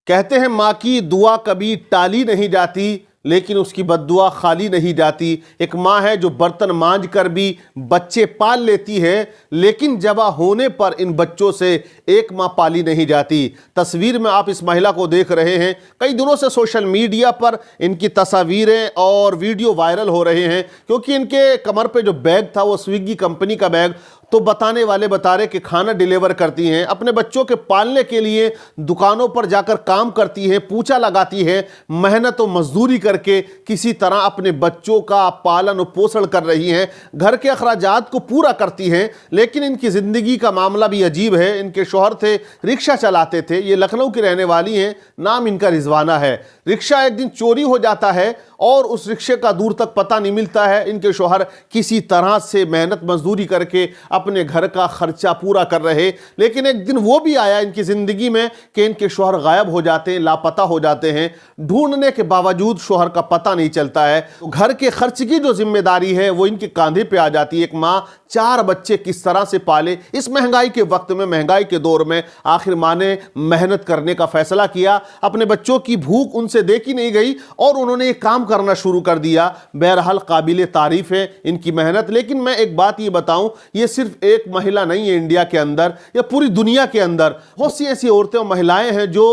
کہتے ہیں ماں کی دعا کبھی ٹالی نہیں جاتی لیکن اس کی بد دعا خالی نہیں جاتی۔ ایک ماں ہے جو برتن مانج کر بھی بچے پال لیتی ہے، لیکن جوان ہونے پر ان بچوں سے ایک ماں پالی نہیں جاتی۔ تصویر میں آپ اس مہیلا کو دیکھ رہے ہیں، کئی دنوں سے سوشل میڈیا پر ان کی تصاویریں اور ویڈیو وائرل ہو رہے ہیں، کیونکہ ان کے کمر پہ جو بیگ تھا وہ سویگی کمپنی کا بیگ، تو بتانے والے بتا رہے کہ کھانا ڈیلیور کرتی ہیں، اپنے بچوں کے پالنے کے لیے دکانوں پر جا کر کام کرتی ہیں، پوچھا لگاتی ہیں، محنت و مزدوری کر کے کسی طرح اپنے بچوں کا پالن و پوشن کر رہی ہیں، گھر کے اخراجات کو پورا کرتی ہیں۔ لیکن ان کی زندگی کا معاملہ بھی عجیب ہے۔ ان کے شوہر تھے، رکشہ چلاتے تھے، یہ لکھنؤ کی رہنے والی ہیں، نام ان کا رضوانہ ہے۔ رکشہ ایک دن چوری ہو جاتا ہے اور اس رکشے کا دور تک پتہ نہیں ملتا ہے۔ ان کے شوہر کسی طرح سے محنت مزدوری کر کے اپنے گھر کا خرچہ پورا کر رہے، لیکن ایک دن وہ بھی آیا ان کی زندگی میں کہ ان کے شوہر غائب ہو جاتے ہیں، لاپتہ ہو جاتے ہیں۔ ڈھونڈنے کے باوجود شوہر کا پتہ نہیں چلتا ہے۔ گھر کے خرچ کی جو ذمہ داری ہے وہ ان کے کاندھے پہ آ جاتی ہے۔ ایک ماں 4 بچے کس طرح سے پالے؟ اس مہنگائی کے وقت میں، مہنگائی کے دور میں آخر ماں نے محنت کرنے کا فیصلہ کیا۔ اپنے بچوں کی بھوک ان سے دیکھی نہیں گئی اور انہوں نے یہ کام کرنا شروع کر دیا۔ بہرحال قابل تعریف ہے ان کی محنت۔ لیکن میں ایک بات یہ بتاؤں، یہ صرف ایک مہیلا نہیں ہے انڈیا کے اندر یا پوری دنیا کے اندر، بہت سی ایسی عورتیں اور مہلائیں ہیں جو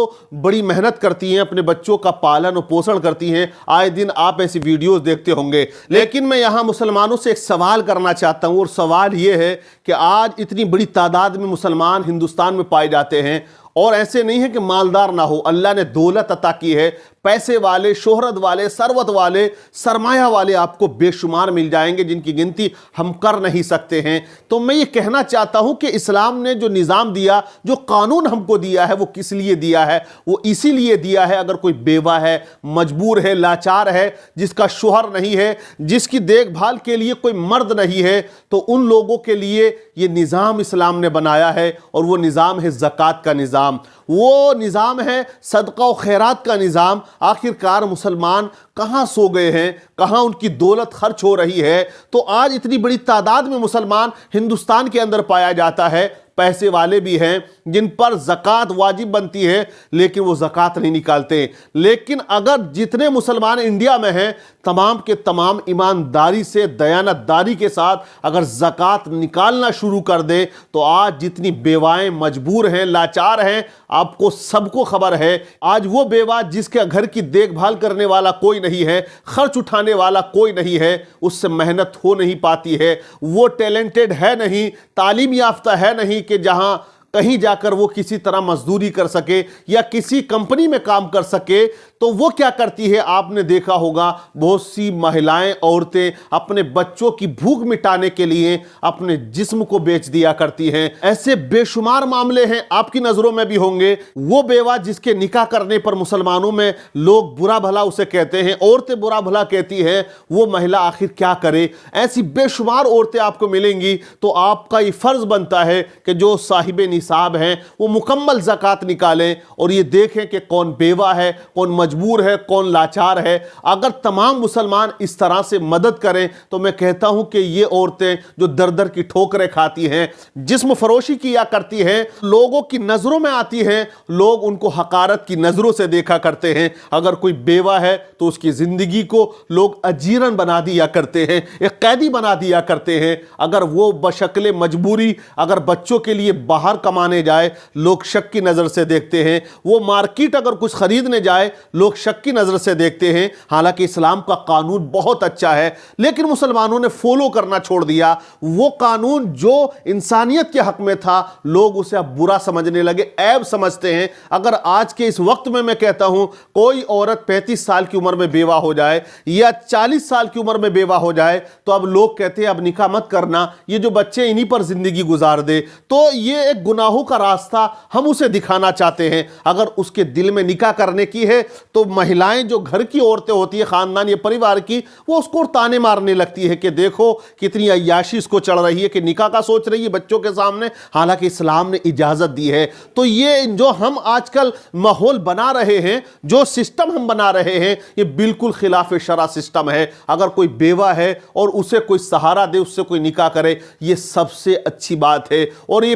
بڑی محنت کرتی ہیں، اپنے بچوں کا پالن و پوشن کرتی ہیں۔ آئے دن آپ ایسی ویڈیوز دیکھتے ہوں گے۔ لیکن میں یہاں مسلمانوں سے ایک سوال کرنا چاہتا ہوں، اور سوال یہ ہے کہ آج اتنی بڑی تعداد میں مسلمان ہندوستان میں پائے جاتے ہیں، اور ایسے نہیں ہے کہ مالدار نہ ہو، اللہ نے دولت عطا کی ہے، پیسے والے، شہرت والے، ثروت والے، سرمایہ والے آپ کو بے شمار مل جائیں گے، جن کی گنتی ہم کر نہیں سکتے ہیں۔ تو میں یہ کہنا چاہتا ہوں کہ اسلام نے جو نظام دیا، جو قانون ہم کو دیا ہے، وہ کس لیے دیا ہے؟ وہ اسی لیے دیا ہے اگر کوئی بیوہ ہے، مجبور ہے، لاچار ہے، جس کا شوہر نہیں ہے، جس کی دیکھ بھال کے لیے کوئی مرد نہیں ہے، تو ان لوگوں کے لیے یہ نظام اسلام نے بنایا ہے، اور وہ نظام ہے زکوٰۃ کا نظام، وہ نظام ہے صدقہ و خیرات کا نظام۔ آخرکار مسلمان کہاں سو گئے ہیں، کہاں ان کی دولت خرچ ہو رہی ہے؟ تو آج اتنی بڑی تعداد میں مسلمان ہندوستان کے اندر پایا جاتا ہے، پیسے والے بھی ہیں جن پر زکوٰۃ واجب بنتی ہے لیکن وہ زکوٰۃ نہیں نکالتے۔ لیکن اگر جتنے مسلمان انڈیا میں ہیں تمام کے تمام ایمانداری سے، دیانت داری کے ساتھ اگر زکوٰۃ نکالنا شروع کر دے تو آج جتنی بیوائیں مجبور ہیں، لاچار ہیں، آپ کو سب کو خبر ہے۔ آج وہ بیوہ جس کے گھر کی دیکھ بھال کرنے والا کوئی نہیں ہے، خرچ اٹھانے والا کوئی نہیں ہے، اس سے محنت ہو نہیں پاتی ہے، وہ ٹیلنٹڈ ہے نہیں، تعلیم یافتہ ہے نہیں کہ جہاں کہیں جا کر وہ کسی طرح مزدوری کر سکے یا کسی کمپنی میں کام کر سکے، تو وہ کیا کرتی ہے؟ آپ نے دیکھا ہوگا بہت سی مہلائیں، عورتیں اپنے بچوں کی بھوک مٹانے کے لیے اپنے جسم کو بیچ دیا کرتی ہیں۔ ایسے بے شمار معاملے ہیں، آپ کی نظروں میں بھی ہوں گے۔ وہ بیوہ جس کے نکاح کرنے پر مسلمانوں میں لوگ برا بھلا اسے کہتے ہیں، عورتیں برا بھلا کہتی ہیں، وہ مہیلا آخر کیا کرے؟ ایسی بے شمار عورتیں آپ کو ملیں گی، تو آپ کا یہ فرض بنتا ہے کہ جو صاحب نصاب ہیں وہ مکمل زکوٰۃ نکالیں اور یہ دیکھیں کہ کون بیوہ ہے، کون مجبور ہے، کون لاچار ہے۔ اگر تمام مسلمان اس طرح سے مدد کریں تو میں کہتا ہوں کہ یہ عورتیں جو در در کی ٹھوکریں کھاتی ہیں، جسم فروشی کیا کرتی ہیں، لوگوں کی نظروں میں آتی ہیں، لوگ ان کو حقارت کی نظروں سے دیکھا کرتے ہیں۔ اگر کوئی بیوہ ہے تو اس کی زندگی کو لوگ اجیرن بنا دیا کرتے ہیں، ایک قیدی بنا دیا کرتے ہیں۔ اگر وہ بشکل مجبوری اگر بچوں کے لیے باہر کمانے جائے، لوگ شک کی نظر سے دیکھتے ہیں۔ وہ مارکیٹ اگر کچھ خریدنے جائے، لوگ شک کی نظر سے دیکھتے ہیں۔ حالانکہ اسلام کا قانون بہت اچھا ہے، لیکن مسلمانوں نے فالو کرنا چھوڑ دیا۔ وہ قانون جو انسانیت کے حق میں تھا، لوگ اسے اب برا سمجھنے لگے، عیب سمجھتے ہیں۔ اگر آج کے اس وقت میں کہتا ہوں کوئی عورت 35 سال کی عمر میں بیوہ ہو جائے یا 40 سال کی عمر میں بیوہ ہو جائے تو اب لوگ کہتے ہیں اب نکاح مت کرنا، یہ جو بچے انہی پر زندگی گزار دے۔ تو یہ ایک گناہوں کا راستہ ہم اسے دکھانا چاہتے ہیں۔ اگر اس کے دل میں نکاح کرنے کی ہے تو مہلائیں جو گھر کی عورتیں ہوتی ہیں، خاندان یا پریوار کی، وہ اس کو تانے مارنے لگتی ہے کہ دیکھو کتنی عیاشی اس کو چڑھ رہی ہے کہ نکاح کا سوچ رہی ہے بچوں کے سامنے، حالانکہ اسلام نے اجازت دی ہے۔ تو یہ جو ہم آج کل ماحول بنا رہے ہیں، جو سسٹم ہم بنا رہے ہیں، یہ بالکل خلاف شرع سسٹم ہے۔ اگر کوئی بیوہ ہے اور اسے کوئی سہارا دے، اس سے کوئی نکاح کرے، یہ سب سے اچھی بات ہے۔ اور یہ